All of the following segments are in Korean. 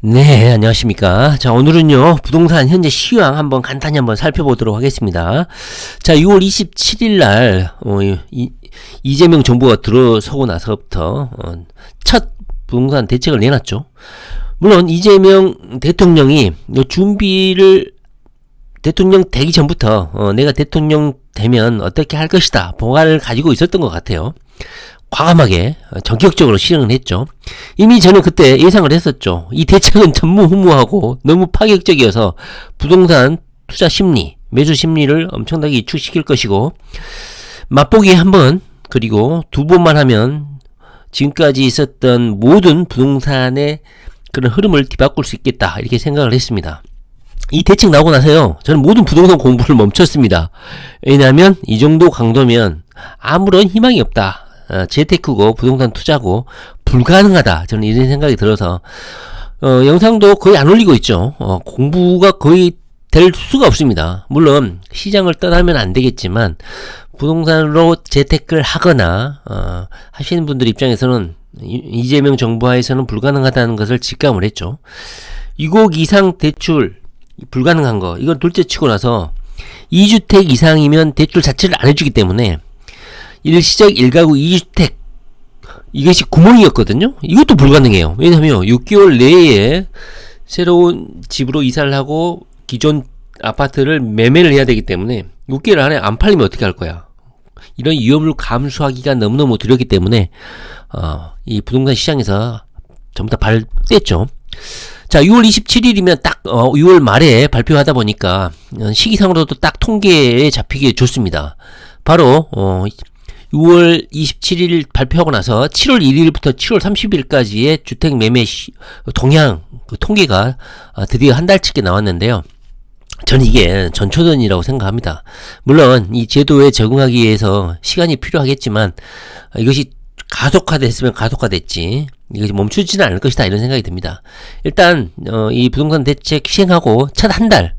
네, 안녕하십니까. 자, 오늘은요, 부동산 현재 시황 한번 간단히 한번 살펴보도록 하겠습니다. 자, 6월 27일 날, 이재명 정부가 들어서고 나서부터, 첫 부동산 대책을 내놨죠. 물론, 이재명 대통령이 준비를, 대통령 되기 전부터, 내가 대통령 되면 어떻게 할 것이다, 보관을 가지고 있었던 것 같아요. 과감하게 전격적으로 실행을 했죠. 이미 저는 그때 예상을 했었죠. 이 대책은 전무후무하고 너무 파격적이어서 부동산 투자 심리, 매수 심리를 엄청나게 위축시킬 것이고, 맛보기 한 번, 그리고 두 번만 하면 지금까지 있었던 모든 부동산의 그런 흐름을 뒤바꿀 수 있겠다, 이렇게 생각을 했습니다. 이 대책 나오고 나서요, 저는 모든 부동산 공부를 멈췄습니다. 왜냐하면 이 정도 강도면 아무런 희망이 없다. 재테크고 부동산 투자고 불가능하다, 저는 이런 생각이 들어서 영상도 거의 안 올리고 있죠. 공부가 거의 될 수가 없습니다. 물론 시장을 떠나면 안 되겠지만 부동산으로 재테크를 하거나 하시는 분들 입장에서는 이재명 정부 하에서는 불가능하다는 것을 직감을 했죠. 2억 이상 대출 불가능한 거, 이건 둘째치고 나서 2주택 이상이면 대출 자체를 안 해주기 때문에 일시적 1가구 2주택, 이것이 구멍이었거든요. 이것도 불가능해요. 왜냐하면 6개월 내에 새로운 집으로 이사를 하고 기존 아파트를 매매를 해야 되기 때문에 6개월 안에 안 팔리면 어떻게 할 거야. 이런 위험을 감수하기가 너무너무 두렵기 때문에 이 부동산 시장에서 전부 다 발뗐죠. 자, 6월 27일이면 딱 6월 말에 발표하다 보니까 시기상으로도 딱 통계에 잡히기 좋습니다. 바로 6월 27일 발표하고 나서 7월 1일부터 7월 30일까지의 주택 매매 동향, 그 통계가 드디어 한 달치게 나왔는데요. 저는 이게 전초전이라고 생각합니다. 물론 이 제도에 적응하기 위해서 시간이 필요하겠지만 이것이 가속화됐으면 가속화됐지 이것이 멈추지는 않을 것이다, 이런 생각이 듭니다. 일단 이 부동산 대책 시행하고 첫 한 달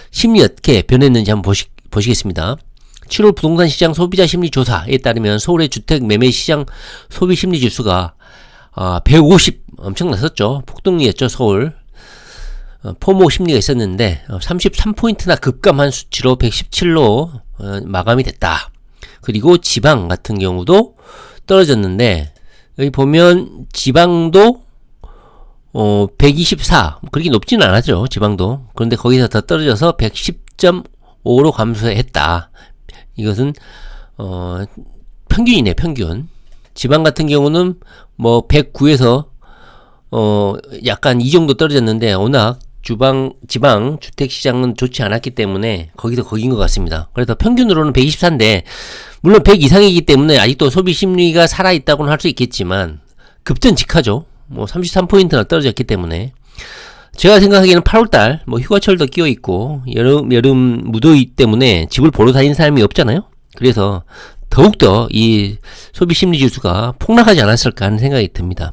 심리 어떻게 변했는지 한번 보시겠습니다. 7월 부동산 시장 소비자 심리 조사에 따르면 서울의 주택 매매 시장 소비 심리 지수가 150, 엄청났었죠. 폭등이었죠. 서울 포모 심리가 있었는데 33포인트나 급감한 수치로 117로 마감이 됐다. 그리고 지방 같은 경우도 떨어졌는데, 여기 보면 지방도 124, 그렇게 높지는 않았죠. 지방도. 그런데 거기서 더 떨어져서 110.5로 감소했다. 이것은 평균이네, 평균. 지방 같은 경우는 뭐 109에서 약간 이 정도 떨어졌는데, 워낙 지방 주택시장은 좋지 않았기 때문에 거기서 거긴 것 같습니다. 그래서 평균으로는 124인데, 물론 100 이상이기 때문에 아직도 소비 심리가 살아있다고는 할 수 있겠지만 급전직하죠. 뭐 33포인트나 떨어졌기 때문에. 제가 생각하기에는 8월달 뭐 휴가철도 끼어 있고 여름 무더위 때문에 집을 보러 다니는 사람이 없잖아요. 그래서 더욱더 이 소비 심리 지수가 폭락하지 않았을까 하는 생각이 듭니다.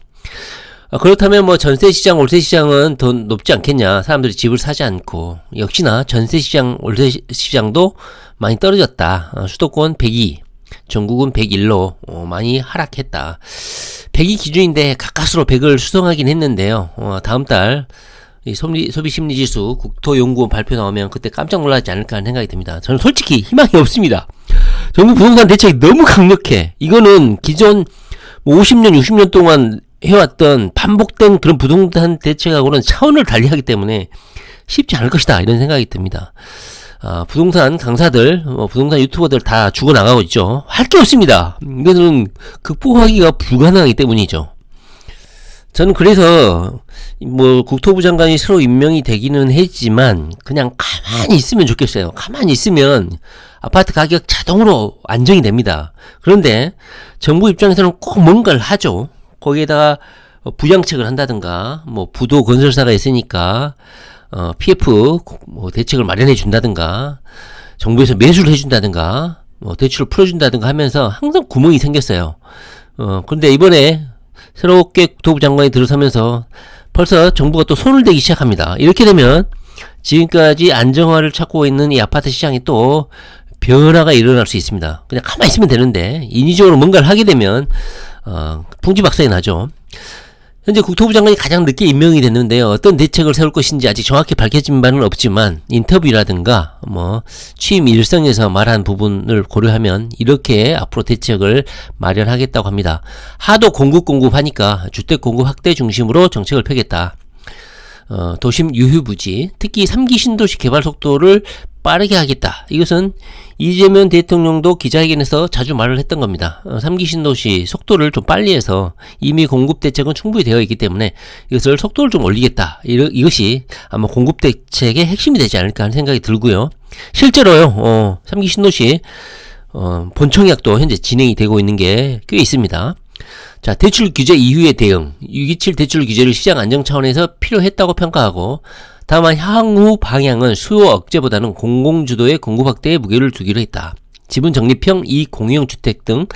그렇다면 뭐 전세 시장, 월세 시장은 더 높지 않겠냐. 사람들이 집을 사지 않고. 역시나 전세 시장, 월세 시장도 많이 떨어졌다. 수도권 102, 전국은 101로 많이 하락했다. 100이 기준인데 가까스로 100을 수성하긴 했는데요. 다음 달 이 소비 심리 지수 국토연구원 발표 나오면 그때 깜짝 놀라지 않을까 하는 생각이 듭니다. 저는 솔직히 희망이 없습니다. 정부 부동산 대책이 너무 강력해. 이거는 기존 50년, 60년 동안 해왔던 반복된 그런 부동산 대책하고는 차원을 달리하기 때문에 쉽지 않을 것이다, 이런 생각이 듭니다. 부동산 강사들, 부동산 유튜버들 다 죽어나가고 있죠. 할 게 없습니다. 이것은 극복하기가 불가능하기 때문이죠. 저는 그래서 뭐 국토부 장관이 새로 임명이 되기는 했지만 그냥 가만히 있으면 좋겠어요. 가만히 있으면 아파트 가격 자동으로 안정이 됩니다. 그런데 정부 입장에서는 꼭 뭔가를 하죠. 거기에다가 부양책을 한다든가, 뭐 부도 건설사가 있으니까 PF 뭐 대책을 마련해 준다든가, 정부에서 매수를 해준다든가, 뭐 대출을 풀어준다든가 하면서 항상 구멍이 생겼어요. 그런데 이번에 새롭게 국토부 장관이 들어서면서 벌써 정부가 또 손을 대기 시작합니다. 이렇게 되면 지금까지 안정화를 찾고 있는 이 아파트 시장이 또 변화가 일어날 수 있습니다. 그냥 가만히 있으면 되는데 인위적으로 뭔가를 하게 되면 풍지박산이 나죠. 현재 국토부 장관이 가장 늦게 임명이 됐는데요. 어떤 대책을 세울 것인지 아직 정확히 밝혀진 바는 없지만 인터뷰라든가 취임 일성에서 말한 부분을 고려하면 이렇게 앞으로 대책을 마련하겠다고 합니다. 하도 공급하니까 주택 공급 확대 중심으로 정책을 펴겠다. 도심 유휴부지, 특히 3기 신도시 개발 속도를 빠르게 하겠다. 이것은 이재명 대통령도 기자회견에서 자주 말을 했던 겁니다. 3기 신도시 속도를 좀 빨리 해서 이미 공급 대책은 충분히 되어 있기 때문에 이것을 속도를 좀 올리겠다. 이것이 아마 공급 대책의 핵심이 되지 않을까 하는 생각이 들고요. 실제로요, 3기 신도시 본청약도 현재 진행이 되고 있는 게 꽤 있습니다. 자, 대출 규제 이후의 대응. 6.27 대출 규제를 시장 안정 차원에서 필요했다고 평가하고, 다만 향후 방향은 수요 억제보다는 공공주도의 공급 확대에 무게를 두기로 했다. 지분 적립형 이공유형 주택 등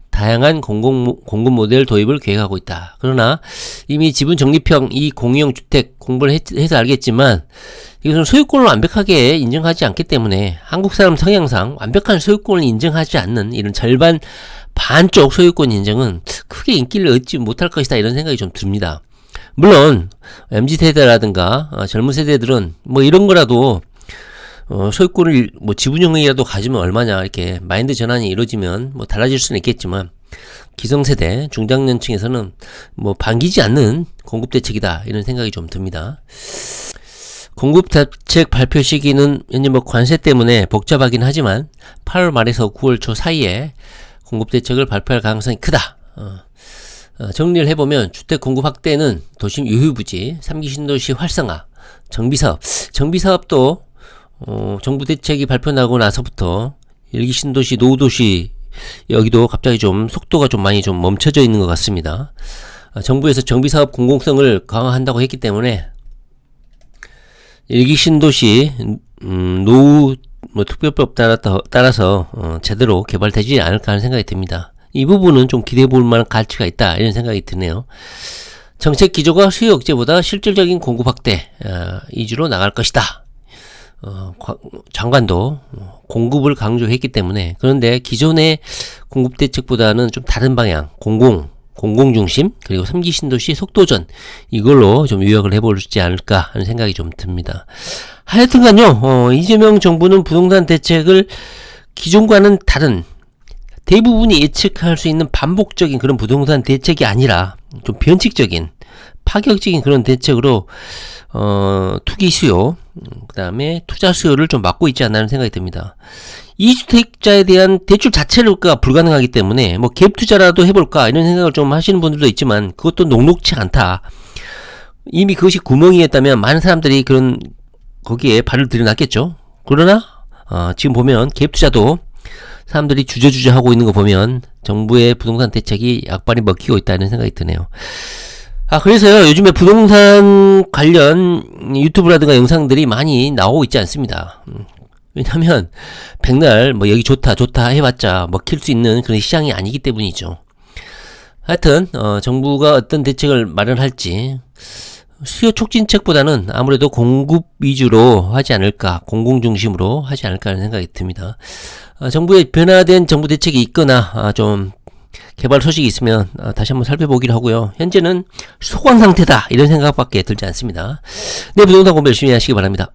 다양한 공급 모델 도입을 계획하고 있다. 그러나 이미 지분 적립형 이공유형 주택 공부를 해서 알겠지만 이것은 소유권을 완벽하게 인정하지 않기 때문에 한국 사람 성향상 완벽한 소유권을 인정하지 않는 이런 절반 반쪽 소유권 인정은 크게 인기를 얻지 못할 것이다, 이런 생각이 좀 듭니다. 물론 MZ세대라든가 젊은 세대들은 이런 거라도 소유권을 지분형이라도 가지면 얼마냐, 이렇게 마인드 전환이 이루어지면 달라질 수는 있겠지만 기성세대 중장년층에서는 반기지 않는 공급대책이다, 이런 생각이 좀 듭니다. 공급대책 발표 시기는 현재 관세 때문에 복잡하긴 하지만 8월 말에서 9월 초 사이에 공급대책을 발표할 가능성이 크다. 정리를 해보면 주택 공급 확대는 도심 유휴부지, 3기 신도시 활성화, 정비사업도 정부 대책이 발표나고 나서부터 1기 신도시, 노후도시 여기도 갑자기 좀 속도가 좀 많이 좀 멈춰져 있는 것 같습니다. 정부에서 정비사업 공공성을 강화한다고 했기 때문에 1기 신도시 노후 특별법 따라서 제대로 개발되지 않을까 하는 생각이 듭니다. 이 부분은 좀 기대해 볼 만한 가치가 있다, 이런 생각이 드네요. 정책 기조가 수요 억제보다 실질적인 공급 확대 위주로 나갈 것이다. 장관도 공급을 강조했기 때문에. 그런데 기존의 공급 대책보다는 좀 다른 방향, 공공 중심, 그리고 3기 신도시 속도전, 이걸로 좀 요약을 해보지 않을까 하는 생각이 좀 듭니다. 하여튼간요, 이재명 정부는 부동산 대책을 기존과는 다른, 대부분이 예측할 수 있는 반복적인 그런 부동산 대책이 아니라 좀 변칙적인, 파격적인 그런 대책으로 투기 수요, 그 다음에 투자 수요를 좀 막고 있지 않나 하는 생각이 듭니다. 이주택자에 대한 대출 자체가 불가능하기 때문에 갭 투자라도 해볼까, 이런 생각을 좀 하시는 분들도 있지만 그것도 녹록치 않다. 이미 그것이 구멍이었다면 많은 사람들이 거기에 발을 들여놨겠죠. 그러나 지금 보면 갭 투자도 사람들이 주저주저 하고 있는 거 보면 정부의 부동산 대책이 약발이 먹히고 있다는 생각이 드네요. 그래서요, 요즘에 부동산 관련 유튜브라든가 영상들이 많이 나오고 있지 않습니다. 왜냐면 백날 여기 좋다 해봤자 먹힐 수 있는 그런 시장이 아니기 때문이죠. 하여튼 정부가 어떤 대책을 마련할지 수요 촉진책보다는 아무래도 공급 위주로 하지 않을까, 공공 중심으로 하지 않을까 하는 생각이 듭니다. 정부의 변화된 정부 대책이 있거나 좀 개발 소식이 있으면 다시 한번 살펴보기로 하고요. 현재는 소강 상태다, 이런 생각밖에 들지 않습니다. 네, 부동산 공부 열심히 하시기 바랍니다.